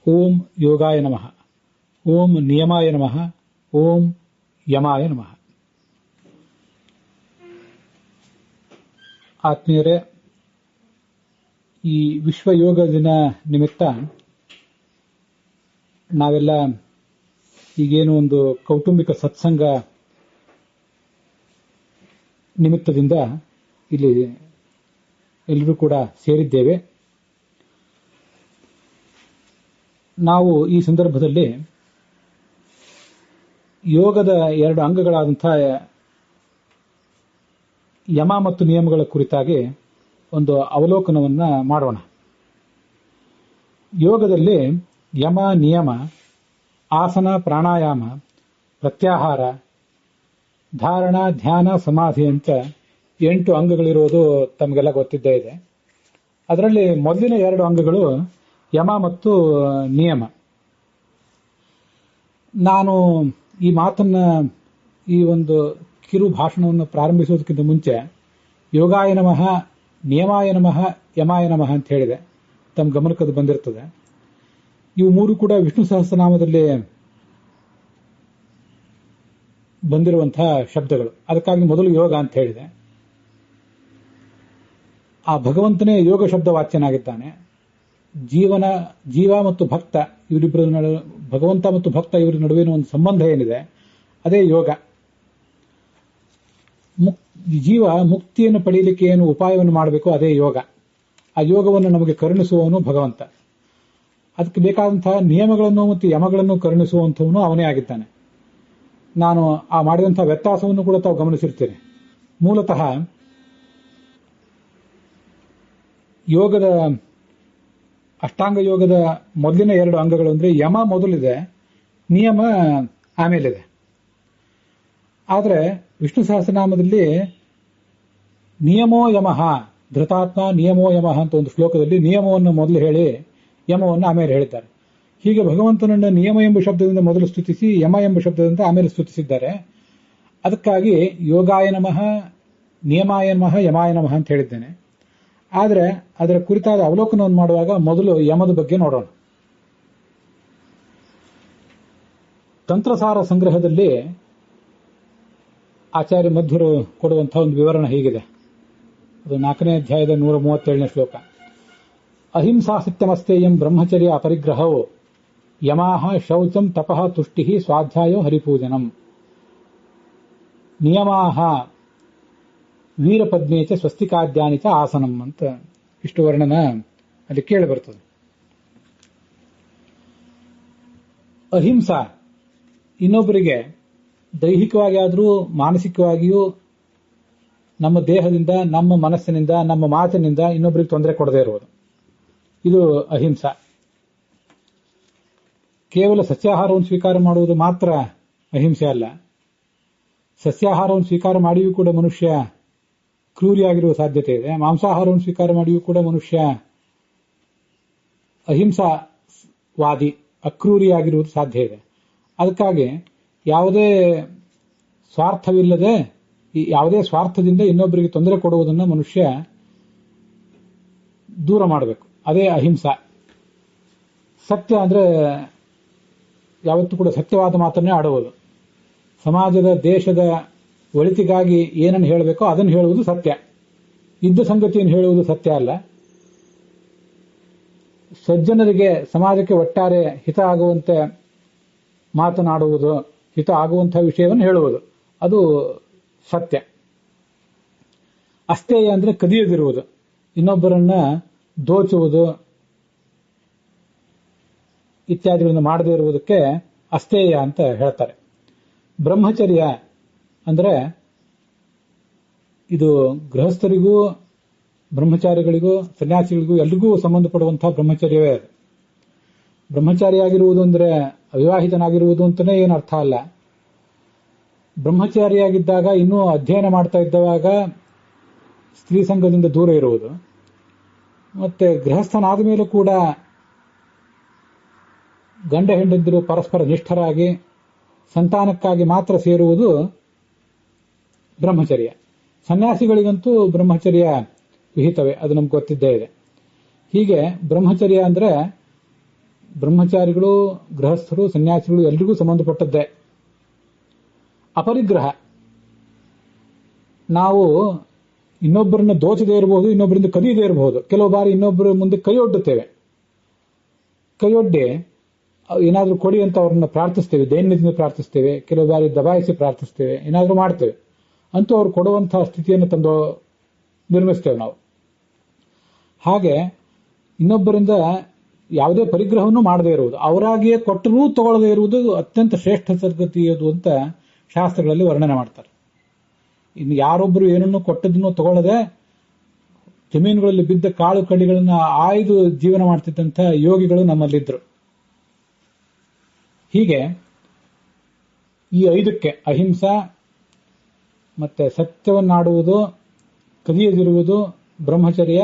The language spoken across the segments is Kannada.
ಓಂ ಯೋಗಾಯ ನಮಃ, ಓಂ ನಿಯಮಾಯ ನಮಃ, ಓಂ ಯಮಾಯ ನಮಃ. ಆತ್ಮೀಯರೇ, ಈ ವಿಶ್ವ ಯೋಗ ದಿನ ನಿಮಿತ್ತ ನಾವೆಲ್ಲ ಈಗೇನು ಒಂದು ಕೌಟುಂಬಿಕ ಸತ್ಸಂಗ ನಿಮಿತ್ತದಿಂದ ಇಲ್ಲಿ ಎಲ್ಲರೂ ಕೂಡ ಸೇರಿದ್ದೇವೆ. ನಾವು ಈ ಸಂದರ್ಭದಲ್ಲಿ ಯೋಗದ ಎರಡು ಅಂಗಗಳಾದಂತಹ ಯಮ ಮತ್ತು ನಿಯಮಗಳ ಕುರಿತಾಗಿ ಒಂದು ಅವಲೋಕನವನ್ನು ಮಾಡೋಣ. ಯೋಗದಲ್ಲಿ ಯಮ, ನಿಯಮ, ಆಸನ, ಪ್ರಾಣಾಯಾಮ, ಪ್ರತ್ಯಾಹಾರ, ಧಾರಣ, ಧ್ಯಾನ, ಸಮಾಧಿ ಅಂತ 8 ಅಂಗಗಳಿರೋದು ತಮಗೆಲ್ಲ ಗೊತ್ತಿದ್ದೇ ಇದೆ. ಅದರಲ್ಲಿ ಮೊದಲಿನ 2 ಅಂಗಗಳು ಯಮ ಮತ್ತು ನಿಯಮ. ನಾನು ಈ ಮಾತನ್ನ, ಈ ಒಂದು ಕಿರು ಭಾಷಣವನ್ನು ಪ್ರಾರಂಭಿಸುವುದಕ್ಕಿಂತ ಮುಂಚೆ ಯೋಗಾಯ ನಮಃ, ನಿಯಮಾಯ ನಮಃ, ಯಮಾಯ ನಮಃ ಅಂತ ಹೇಳಿದೆ. ತಮ್ಮ ಗಮನಕ್ಕದು ಬಂದಿರ್ತದೆ. ಇವು 3 ಕೂಡ ವಿಷ್ಣು ಸಹಸ್ರನಾಮದಲ್ಲಿ ಬಂದಿರುವಂತಹ ಶಬ್ದಗಳು. ಅದಕ್ಕಾಗಿ ಮೊದಲು ಯೋಗ ಅಂತ ಹೇಳಿದೆ. ಆ ಭಗವಂತನೇ ಯೋಗ ಶಬ್ದ ವಾಚ್ಯನಾಗಿದ್ದಾನೆ. ಜೀವ ಮತ್ತು ಭಕ್ತ ಇವರಿಬ್ಬರ ಭಗವಂತ ಮತ್ತು ಭಕ್ತ ಇವರ ನಡುವಿನ ಒಂದು ಸಂಬಂಧ ಏನಿದೆ ಅದೇ ಯೋಗ. ಜೀವ ಮುಕ್ತಿಯನ್ನು ಪಡೆಯಲಿಕ್ಕೆ ಏನು ಉಪಾಯವನ್ನು ಮಾಡಬೇಕು ಅದೇ ಯೋಗ. ಆ ಯೋಗವನ್ನು ನಮಗೆ ಕರುಣಿಸುವವನು ಭಗವಂತ. ಅದಕ್ಕೆ ಬೇಕಾದಂತಹ ನಿಯಮಗಳನ್ನು ಮತ್ತು ಯಮಗಳನ್ನು ಕರುಣಿಸುವಂಥವನು ಅವನೇ ಆಗಿದ್ದಾನೆ. ನಾನು ಆ ಮಾಡಿದಂತಹ ವ್ಯತ್ಯಾಸವನ್ನು ಕೂಡ ತಾವು ಗಮನಿಸಿರ್ತೀರಿ. ಮೂಲತಃ ಯೋಗದ, ಅಷ್ಟಾಂಗ ಯೋಗದ ಮೊದಲಿನ 2 ಅಂಗಗಳು ಅಂದ್ರೆ ಯಮ ಮೊದಲಿದೆ, ನಿಯಮ ಆಮೇಲಿದೆ. ಆದರೆ ವಿಷ್ಣು ಸಹಸ್ರನಾಮದಲ್ಲಿ ನಿಯಮೋ ಯಮಃ, ಧೃತಾತ್ಮ ನಿಯಮೋ ಯಮಃ ಅಂತ ಒಂದು ಶ್ಲೋಕದಲ್ಲಿ ನಿಯಮವನ್ನು ಮೊದಲು ಹೇಳಿ ಯಮವನ್ನು ಆಮೇಲೆ ಹೇಳಿದ್ದಾರೆ. ಹೀಗೆ ಭಗವಂತನನ್ನು ನಿಯಮ ಎಂಬ ಶಬ್ದದಿಂದ ಮೊದಲು ಸ್ತುತಿಸಿ ಯಮ ಎಂಬ ಶಬ್ದದಿಂದ ಆಮೇಲೆ ಸ್ತುತಿಸಿದ್ದಾರೆ. ಅದಕ್ಕಾಗಿ ಯೋಗಾಯ ನಮಃ, ನಿಯಮಾಯ ನಮಃ, ಯಮಾಯ ನಮಃ ಅಂತ ಹೇಳಿದ್ದೇನೆ. ಆದರೆ ಅದರ ಕುರಿತಾದ ಅವಲೋಕನವನ್ನು ಮಾಡುವಾಗ ಮೊದಲು ಯಮದ ಬಗ್ಗೆ ನೋಡೋಣ. ತಂತ್ರಸಾರ ಸಂಗ್ರಹದಲ್ಲಿ ಆಚಾರ್ಯ ಮಧ್ವರು ಕೊಡುವಂತಹ ಒಂದು ವಿವರಣೆ ಹೀಗಿದೆ. ಅದು 4ನೇ ಅಧ್ಯಾಯದ 137ನೇ ಶ್ಲೋಕ. ಅಹಿಂಸಾ ಸತ್ಯಮಸ್ತೇಯಂ ಬ್ರಹ್ಮಚರ್ಯ ಅಪರಿಗ್ರಹೋ ಯಮಾಹ ಶೌಚಂ ತಪಃ ತುಷ್ಟಿ ಸ್ವಾಧ್ಯಾಯೋ ಹರಿಪೂಜನಂ ನಿಯಮಾಹ ವೀರಪದ್ಮೇಚ ಸ್ವಸ್ತಿಕಾದ್ಯಾನಿಚ ಆಸನಂ ಅಂತ ಇಷ್ಟು ವರ್ಣನ ಅಲ್ಲಿ ಕೇಳಿ ಬರ್ತದೆ. ಅಹಿಂಸಾ ಇನ್ನೊಬ್ಬರಿಗೆ ದೈಹಿಕವಾಗಿ ಆದರೂ ಮಾನಸಿಕವಾಗಿಯೂ ನಮ್ಮ ದೇಹದಿಂದ, ನಮ್ಮ ಮನಸ್ಸಿನಿಂದ, ನಮ್ಮ ಮಾತಿನಿಂದ ಇನ್ನೊಬ್ಬರಿಗೆ ತೊಂದರೆ ಕೊಡದೇ ಇರುವುದು, ಇದು ಅಹಿಂಸಾ. ಕೇವಲ ಸಸ್ಯಾಹಾರವನ್ನು ಸ್ವೀಕಾರ ಮಾಡುವುದು ಮಾತ್ರ ಅಹಿಂಸೆ ಅಲ್ಲ. ಸಸ್ಯಾಹಾರವನ್ನು ಸ್ವೀಕಾರ ಮಾಡಿಯೂ ಕೂಡ ಮನುಷ್ಯ ಕ್ರೂರಿಯಾಗಿರುವ ಸಾಧ್ಯತೆ ಇದೆ. ಮಾಂಸಾಹಾರವನ್ನು ಸ್ವೀಕಾರ ಮಾಡಿಯೂ ಕೂಡ ಮನುಷ್ಯ ಅಹಿಂಸಾವಾದಿ, ಅಕ್ರೂರಿಯಾಗಿರುವುದು ಸಾಧ್ಯ ಇದೆ. ಅದಕ್ಕಾಗಿ ಯಾವುದೇ ಸ್ವಾರ್ಥವಿಲ್ಲದೆ, ಯಾವುದೇ ಸ್ವಾರ್ಥದಿಂದ ಇನ್ನೊಬ್ಬರಿಗೆ ತೊಂದರೆ ಕೊಡುವುದನ್ನು ಮನುಷ್ಯ ದೂರ ಮಾಡಬೇಕು. ಅದೇ ಅಹಿಂಸಾ. ಸತ್ಯ ಅಂದ್ರೆ ಯಾವತ್ತೂ ಕೂಡ ಸತ್ಯವಾದ ಮಾತನ್ನೇ ಆಡುವುದು. ಸಮಾಜದ, ದೇಶದ ಒಳಿತಿಗಾಗಿ ಏನನ್ನು ಹೇಳಬೇಕೋ ಅದನ್ನು ಹೇಳುವುದು ಸತ್ಯ. ಇದ್ದ ಸಂಗತಿಯನ್ನು ಹೇಳುವುದು ಸತ್ಯ ಅಲ್ಲ. ಸಜ್ಜನರಿಗೆ, ಸಮಾಜಕ್ಕೆ ಒಟ್ಟಾರೆ ಹಿತ ಆಗುವಂತೆ ಮಾತನಾಡುವುದು, ಹಿತ ಆಗುವಂತಹ ವಿಷಯವನ್ನು ಹೇಳುವುದು, ಅದು ಸತ್ಯ. ಅಸ್ತೇಯ ಅಂದ್ರೆ ಕದಿಯದಿರುವುದು, ಇನ್ನೊಬ್ಬರನ್ನ ದೋಚುವುದು ಇತ್ಯಾದಿಗಳನ್ನು ಮಾಡದೇ ಇರುವುದಕ್ಕೆ ಅಸ್ತೇಯ ಅಂತ ಹೇಳ್ತಾರೆ. ಬ್ರಹ್ಮಚರ್ಯ ಅಂದ್ರೆ ಇದು ಗೃಹಸ್ಥರಿಗೂ, ಬ್ರಹ್ಮಚಾರಿಗಳಿಗೂ, ಸನ್ಯಾಸಿಗಳಿಗೂ ಎಲ್ರಿಗೂ ಸಂಬಂಧಪಡುವಂತಹ ಬ್ರಹ್ಮಚರ್ಯವೇ ಅದು. ಬ್ರಹ್ಮಚಾರಿಯಾಗಿರುವುದು ಅಂದ್ರೆ ಅವಿವಾಹಿತನಾಗಿರುವುದು ಅಂತಲೇ ಏನು ಅರ್ಥ ಅಲ್ಲ. ಬ್ರಹ್ಮಚಾರಿಯಾಗಿದ್ದಾಗ, ಇನ್ನೂ ಅಧ್ಯಯನ ಮಾಡ್ತಾ ಇದ್ದವಾಗ ಸ್ತ್ರೀ ಸಂಘದಿಂದ ದೂರ ಇರುವುದು, ಮತ್ತೆ ಗೃಹಸ್ಥನಾದ ಮೇಲೂ ಕೂಡ ಗಂಡ ಹೆಂಡಂದಿರು ಪರಸ್ಪರ ನಿಷ್ಠರಾಗಿ ಸಂತಾನಕ್ಕಾಗಿ ಮಾತ್ರ ಸೇರುವುದು ಬ್ರಹ್ಮಚರ್ಯ. ಸನ್ಯಾಸಿಗಳಿಗಂತೂ ಬ್ರಹ್ಮಚರ್ಯ ವಿಹಿತವೇ, ಅದು ನಮ್ಗೆ ಗೊತ್ತಿದ್ದೇ ಇದೆ. ಹೀಗೆ ಬ್ರಹ್ಮಚರ್ಯ ಅಂದ್ರೆ ಬ್ರಹ್ಮಚಾರಿಗಳು, ಗೃಹಸ್ಥರು, ಸನ್ಯಾಸಿಗಳು ಎಲ್ರಿಗೂ ಸಂಬಂಧಪಟ್ಟದ್ದೇ. ಅಪರಿಗ್ರಹ, ನಾವು ಇನ್ನೊಬ್ಬರನ್ನ ದೋಚದೇ ಇರಬಹುದು, ಇನ್ನೊಬ್ಬರಿಂದ ಕದಿಯದೇ ಇರಬಹುದು. ಕೆಲವು ಬಾರಿ ಇನ್ನೊಬ್ಬರ ಮುಂದೆ ಕೈಯೊಡ್ಡುತ್ತೇವೆ. ಕೈಯೊಡ್ಡಿ ಏನಾದರೂ ಕೊಡಿ ಅಂತ ಅವ್ರನ್ನ ಪ್ರಾರ್ಥಿಸ್ತೇವೆ, ದೈನ್ಯದಿಂದ ಪ್ರಾರ್ಥಿಸ್ತೇವೆ, ಕೆಲವು ಬಾರಿ ದಬಾಯಿಸಿ ಪ್ರಾರ್ಥಿಸ್ತೇವೆ, ಏನಾದರೂ ಮಾಡ್ತೇವೆ. ಅಂತೂ ಅವ್ರು ಕೊಡುವಂತಹ ಸ್ಥಿತಿಯನ್ನು ತಂದು ನಿರ್ಮಿಸ್ತೇವೆ ನಾವು. ಹಾಗೆ ಇನ್ನೊಬ್ಬರಿಂದ ಯಾವುದೇ ಪರಿಗ್ರಹವನ್ನು ಮಾಡದೇ ಇರುವುದು, ಅವರಾಗಿಯೇ ಕೊಟ್ಟರೂ ತಗೊಳ್ಳದೇ ಇರುವುದು ಅತ್ಯಂತ ಶ್ರೇಷ್ಠ ಸದ್ಗತಿಯದು ಅಂತ ಶಾಸ್ತ್ರಗಳಲ್ಲಿ ವರ್ಣನೆ ಮಾಡ್ತಾರೆ. ಇನ್ನು ಯಾರೊಬ್ಬರು ಏನನ್ನು ಕೊಟ್ಟದನ್ನು ತಗೊಳ್ಳದೆ ಜಮೀನುಗಳಲ್ಲಿ ಬಿದ್ದ ಕಾಳು ಕಡಿಗಳನ್ನು ಆಯ್ದು ಜೀವನ ಮಾಡ್ತಿದ್ದಂಥ ಯೋಗಿಗಳು ನಮ್ಮಲ್ಲಿದ್ದರು. ಹೀಗೆ ಈ 5ಕ್ಕೆ ಅಹಿಂಸಾ, ಮತ್ತೆ ಸತ್ಯವನ್ನಾಡುವುದು, ಕದಿಯದಿರುವುದು, ಬ್ರಹ್ಮಚರ್ಯ,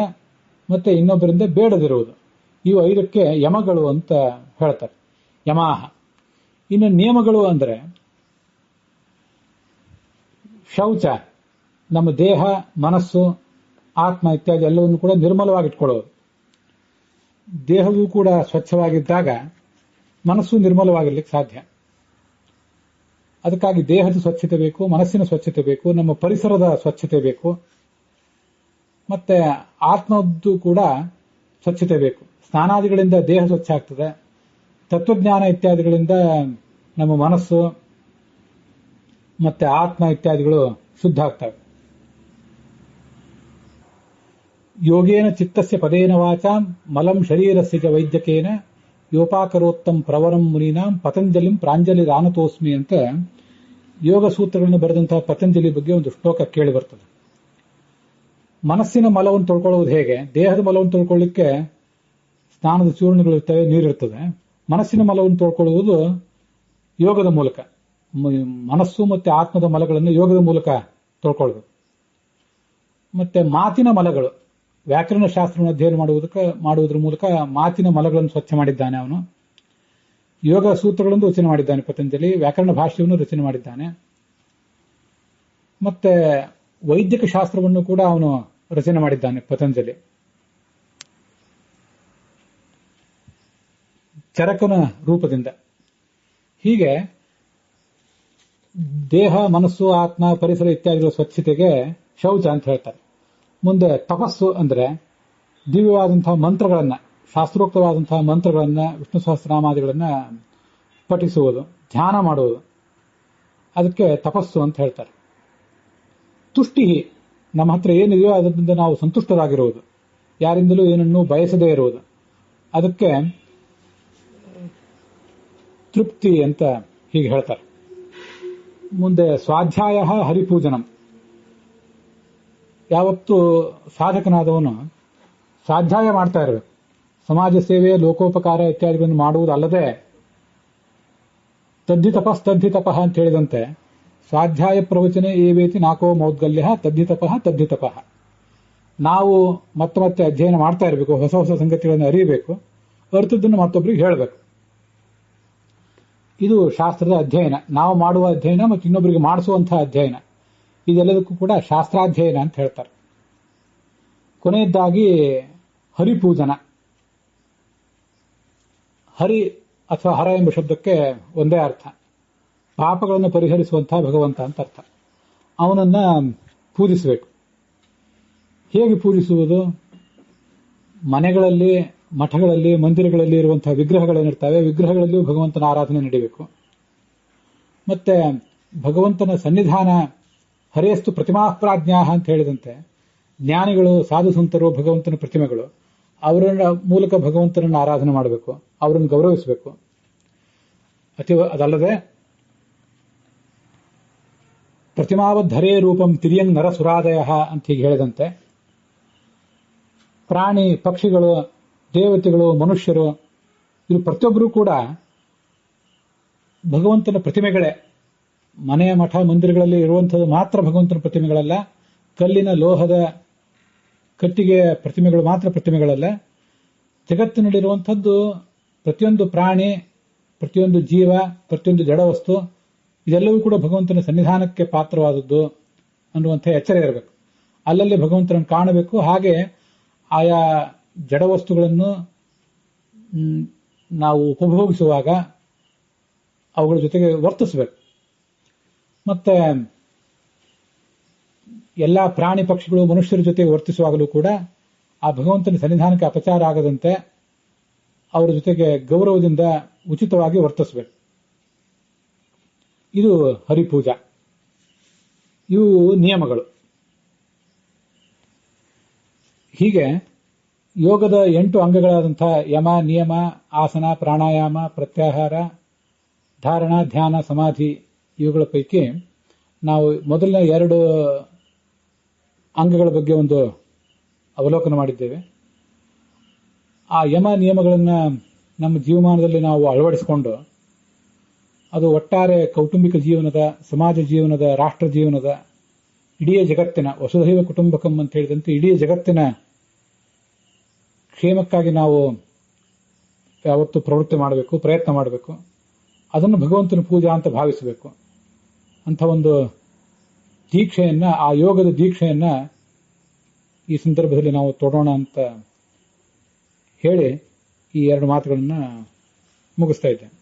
ಮತ್ತೆ ಇನ್ನೊಬ್ಬರಿಂದ ಬೇಡದಿರುವುದು, ಇವು 5ಕ್ಕೆ ಯಮಗಳು ಅಂತ ಹೇಳ್ತಾರೆ, ಯಮಾಹ. ಇನ್ನು ನಿಯಮಗಳು ಅಂದರೆ ಶೌಚ, ನಮ್ಮ ದೇಹ, ಮನಸ್ಸು, ಆತ್ಮ ಇತ್ಯಾದಿ ಎಲ್ಲವನ್ನು ಕೂಡ ನಿರ್ಮಲವಾಗಿಟ್ಕೊಳ್ಳೋದು. ದೇಹವೂ ಕೂಡ ಸ್ವಚ್ಛವಾಗಿದ್ದಾಗ ಮನಸ್ಸು ನಿರ್ಮಲವಾಗಿರ್ಲಿಕ್ಕೆ ಸಾಧ್ಯ. ಅದಕ್ಕಾಗಿ ದೇಹದ ಸ್ವಚ್ಛತೆ ಬೇಕು, ಮನಸ್ಸಿನ ಸ್ವಚ್ಛತೆ ಬೇಕು, ನಮ್ಮ ಪರಿಸರದ ಸ್ವಚ್ಛತೆ ಬೇಕು, ಮತ್ತೆ ಆತ್ಮದ್ದು ಕೂಡ ಸ್ವಚ್ಛತೆ ಬೇಕು. ಸ್ನಾನಾದಿಗಳಿಂದ ದೇಹ ಸ್ವಚ್ಛ ಆಗ್ತದೆ, ತತ್ವಜ್ಞಾನ ಇತ್ಯಾದಿಗಳಿಂದ ನಮ್ಮ ಮನಸ್ಸು ಮತ್ತೆ ಆತ್ಮ ಇತ್ಯಾದಿಗಳು ಶುದ್ಧ ಆಗ್ತವೆ. ಯೋಗೇನ ಚಿತ್ತಸ್ಯ ಪದೇನ ವಾಚಾಂ ಮಲಂ ಶರೀರಸ್ಯ ಚ ವೈದ್ಯಕೇನ ಯೋಪಾಕರೋತ್ತಂ ಪ್ರವರಂ ಮುನೀನಾಂ ಪತಂಜಲಿಂ ಪ್ರಾಂಜಲಿ ರಾನತೋಸ್ಮಿ ಅಂತ ಯೋಗ ಸೂತ್ರಗಳನ್ನು ಬರೆದಂತಹ ಪತಂಜಲಿ ಬಗ್ಗೆ ಒಂದು ಶ್ಲೋಕ ಕೇಳಿ ಬರ್ತದೆ. ಮನಸ್ಸಿನ ಮಲವನ್ನು ತೊಳ್ಕೊಳ್ಳುವುದು ಹೇಗೆ? ದೇಹದ ಮಲವನ್ನು ತೊಳ್ಕೊಳ್ಳಿಕ್ಕೆ ಸ್ನಾನದ ಚೂರ್ಣಗಳಿರ್ತವೆ, ನೀರಿರ್ತದೆ. ಮನಸ್ಸಿನ ಮಲವನ್ನು ತೊಳ್ಕೊಳ್ಳುವುದು ಯೋಗದ ಮೂಲಕ. ಮನಸ್ಸು ಮತ್ತೆ ಆತ್ಮದ ಮಲಗಳನ್ನು ಯೋಗದ ಮೂಲಕ ತೊಳ್ಕೊಳ್ಬೇಕು. ಮತ್ತೆ ಮಾತಿನ ಮಲಗಳು, ವ್ಯಾಕರಣ ಶಾಸ್ತ್ರವನ್ನು ಅಧ್ಯಯನ ಮಾಡುವುದರ ಮೂಲಕ ಮಾತಿನ ಮಲಗಳನ್ನು ಸ್ವಚ್ಛ ಮಾಡಿದ್ದಾನೆ ಅವನು. ಯೋಗ ಸೂತ್ರಗಳನ್ನು ರಚನೆ ಮಾಡಿದ್ದಾನೆ ಪತಂಜಲಿ, ವ್ಯಾಕರಣ ಭಾಷ್ಯವನ್ನು ರಚನೆ ಮಾಡಿದ್ದಾನೆ. ಮತ್ತೆ ವೈದ್ಯಕ ಶಾಸ್ತ್ರವನ್ನು ಕೂಡ ಅವನು ರಚನೆ ಮಾಡಿದ್ದಾನೆ ಪತಂಜಲಿ. ಚರಕನ ರೂಪದಿಂದ. ಹೀಗೆ ದೇಹ, ಮನಸ್ಸು, ಆತ್ಮ, ಪರಿಸರ ಇತ್ಯಾದಿಗಳ ಸ್ವಚ್ಛತೆಗೆ ಶೌಚ ಅಂತ ಹೇಳ್ತಾರೆ. ಮುಂದೆ ತಪಸ್ಸು ಅಂದ್ರೆ ದಿವ್ಯವಾದಂತಹ ಮಂತ್ರಗಳನ್ನ, ಶಾಸ್ತ್ರೋಕ್ತವಾದಂತಹ ಮಂತ್ರಗಳನ್ನ, ವಿಷ್ಣು ಸಹಸ್ರನಾಮಾದಿಗಳನ್ನ ಪಠಿಸುವುದು, ಧ್ಯಾನ ಮಾಡುವುದು, ಅದಕ್ಕೆ ತಪಸ್ಸು ಅಂತ ಹೇಳ್ತಾರೆ. ತುಷ್ಟಿ, ನಮ್ಮ ಹತ್ರ ಏನಿದೆಯೋ ಅದರಿಂದ ನಾವು ಸಂತುಷ್ಟರಾಗಿರುವುದು, ಯಾರಿಂದಲೂ ಏನನ್ನೂ ಬಯಸದೇ ಇರುವುದು, ಅದಕ್ಕೆ ತೃಪ್ತಿ ಅಂತ ಹೀಗೆ ಹೇಳ್ತಾರೆ. ಮುಂದೆ ಸ್ವಾಧ್ಯಾಯ ಹರಿಪೂಜನಂ, ಯಾವತ್ತು ಸಾಧಕನಾದವನು ಸ್ವಾಧ್ಯಾಯ ಮಾಡ್ತಾ ಇರಬೇಕು. ಸಮಾಜ ಸೇವೆ, ಲೋಕೋಪಕಾರ ಇತ್ಯಾದಿಗಳನ್ನು ಮಾಡುವುದಲ್ಲದೆ ತದ್ಧಿತಪಃ ಅಂತ ಹೇಳಿದಂತೆ ಸ್ವಾಧ್ಯಾಯ ಪ್ರವಚನೆ ಏವೇತಿ ನಾಕೋ ಮೌದ್ಗಲ್ಯ ತದ್ಧಿತಪಃ. ನಾವು ಮತ್ತೆ ಅಧ್ಯಯನ ಮಾಡ್ತಾ ಇರಬೇಕು, ಹೊಸ ಹೊಸ ಸಂಗತಿಗಳನ್ನು ಅರಿಯಬೇಕು, ಅರ್ಥದ್ದನ್ನು ಮತ್ತೊಬ್ಬರಿಗೆ ಹೇಳಬೇಕು. ಇದು ಶಾಸ್ತ್ರದ ಅಧ್ಯಯನ, ನಾವು ಮಾಡುವ ಅಧ್ಯಯನ ಮತ್ತು ಇನ್ನೊಬ್ಬರಿಗೆ ಮಾಡಿಸುವಂತಹ ಅಧ್ಯಯನ. ಇದೆಲ್ಲದಕ್ಕೂ ಕೂಡ ಶಾಸ್ತ್ರಾಧ್ಯಯನ ಅಂತ ಹೇಳ್ತಾರೆ. ಕೊನೆಯದಾಗಿ ಹರಿಪೂಜನ. ಹರಿ ಅಥವಾ ಹರ ಎಂಬ ಶಬ್ದಕ್ಕೆ ಒಂದೇ ಅರ್ಥ, ಪಾಪಗಳನ್ನು ಪರಿಹರಿಸುವಂತಹ ಭಗವಂತ ಅಂತ ಅರ್ಥ. ಅವನನ್ನ ಪೂಜಿಸಬೇಕು. ಹೇಗೆ ಪೂಜಿಸುವುದು? ಮನೆಗಳಲ್ಲಿ, ಮಠಗಳಲ್ಲಿ, ಮಂದಿರಗಳಲ್ಲಿ ಇರುವಂತಹ ವಿಗ್ರಹಗಳೇನಿರ್ತವೆ, ವಿಗ್ರಹಗಳಲ್ಲಿಯೂ ಭಗವಂತನ ಆರಾಧನೆ ನಡೀಬೇಕು. ಮತ್ತೆ ಭಗವಂತನ ಸನ್ನಿಧಾನ, ಹರೇಸ್ತು ಪ್ರತಿಮಾ ಪ್ರಾಜ್ಞಾ ಅಂತ ಹೇಳಿದಂತೆ ಜ್ಞಾನಿಗಳು, ಸಾಧು ಸಂತರು, ಭಗವಂತನ ಪ್ರತಿಮೆಗಳು, ಅವರ ಮೂಲಕ ಭಗವಂತನನ್ನು ಆರಾಧನೆ ಮಾಡಬೇಕು, ಅವರನ್ನು ಗೌರವಿಸಬೇಕು. ಅದಲ್ಲದೆ ಪ್ರತಿಮಾವದ್ಧರೇ ರೂಪಂ ತಿರಿಯಂಗ್ ನರಸುರಾದಯ ಅಂತ ಹೀಗೆ ಹೇಳಿದಂತೆ ಪ್ರಾಣಿ, ಪಕ್ಷಿಗಳು, ದೇವತೆಗಳು, ಮನುಷ್ಯರು, ಇವರು ಪ್ರತಿಯೊಬ್ಬರೂ ಕೂಡ ಭಗವಂತನ ಪ್ರತಿಮೆಗಳೇ. ಮನೆಯ ಮಠ ಮಂದಿರಗಳಲ್ಲಿ ಇರುವಂಥದ್ದು ಮಾತ್ರ ಭಗವಂತನ ಪ್ರತಿಮೆಗಳಲ್ಲ, ಕಲ್ಲಿನ, ಲೋಹದ, ಕಟ್ಟಿಗೆಯ ಪ್ರತಿಮೆಗಳು ಮಾತ್ರ ಪ್ರತಿಮೆಗಳಲ್ಲ. ಜಗತ್ತಿನಲ್ಲಿರುವಂಥದ್ದು ಪ್ರತಿಯೊಂದು ಪ್ರಾಣಿ, ಪ್ರತಿಯೊಂದು ಜೀವ, ಪ್ರತಿಯೊಂದು ಜಡವಸ್ತು ಇದೆಲ್ಲವೂ ಕೂಡ ಭಗವಂತನ ಸನ್ನಿಧಾನಕ್ಕೆ ಪಾತ್ರವಾದದ್ದು ಅನ್ನುವಂಥ ಎಚ್ಚರ ಇರಬೇಕು. ಅಲ್ಲಲ್ಲಿ ಭಗವಂತನನ್ನು ಕಾಣಬೇಕು. ಹಾಗೆ ಆಯಾ ಜಡವಸ್ತುಗಳನ್ನು ನಾವು ಉಪಭೋಗಿಸುವಾಗ ಅವುಗಳ ಜೊತೆಗೆ ವರ್ತಿಸಬೇಕು. ಮತ್ತೆ ಎಲ್ಲ ಪ್ರಾಣಿ ಪಕ್ಷಿಗಳು ಮನುಷ್ಯರ ಜೊತೆಗೆ ವರ್ತಿಸುವಾಗಲೂ ಕೂಡ ಆ ಭಗವಂತನ ಸನ್ನಿಧಾನಕ್ಕೆ ಅಪಚಾರ ಆಗದಂತೆ ಅವರ ಜೊತೆಗೆ ಗೌರವದಿಂದ ಉಚಿತವಾಗಿ ವರ್ತಿಸಬೇಕು. ಇದು ಹರಿಪೂಜಾ. ಇವು ನಿಯಮಗಳು. ಹೀಗೆ ಯೋಗದ 8 ಅಂಗಗಳಾದಂತಹ ಯಮ, ನಿಯಮ, ಆಸನ, ಪ್ರಾಣಾಯಾಮ, ಪ್ರತ್ಯಾಹಾರ, ಧಾರಣ, ಧ್ಯಾನ, ಸಮಾಧಿ ಇವುಗಳ ಪೈಕಿ ನಾವು ಮೊದಲನೇ 2 ಅಂಗಗಳ ಬಗ್ಗೆ ಒಂದು ಅವಲೋಕನ ಮಾಡಿದ್ದೇವೆ. ಆ ಯಮ ನಿಯಮಗಳನ್ನು ನಮ್ಮ ಜೀವಮಾನದಲ್ಲಿ ನಾವು ಅಳವಡಿಸಿಕೊಂಡು ಅದು ಒಟ್ಟಾರೆ ಕೌಟುಂಬಿಕ ಜೀವನದ, ಸಮಾಜ ಜೀವನದ, ರಾಷ್ಟ್ರ ಜೀವನದ, ಇಡೀ ಜಗತ್ತಿನ ವಸುಧೈವ ಕುಟುಂಬಕಂ ಅಂತ ಹೇಳಿದಂತೆ ಇಡೀ ಜಗತ್ತಿನ ಕ್ಷೇಮಕ್ಕಾಗಿ ನಾವು ಯಾವತ್ತು ಪ್ರವೃತ್ತಿ ಮಾಡಬೇಕು, ಪ್ರಯತ್ನ ಮಾಡಬೇಕು. ಅದನ್ನು ಭಗವಂತನ ಪೂಜಾ ಅಂತ ಭಾವಿಸಬೇಕು. ಅಂಥ ಒಂದು ದೀಕ್ಷೆಯನ್ನ, ಆ ಯೋಗದ ದೀಕ್ಷೆಯನ್ನ ಈ ಸಂದರ್ಭದಲ್ಲಿ ನಾವು ತೊಡೋಣ ಅಂತ ಹೇಳಿ ಈ 2 ಮಾತುಗಳನ್ನ ಮುಗಿಸ್ತಾ ಇದ್ದೇನೆ.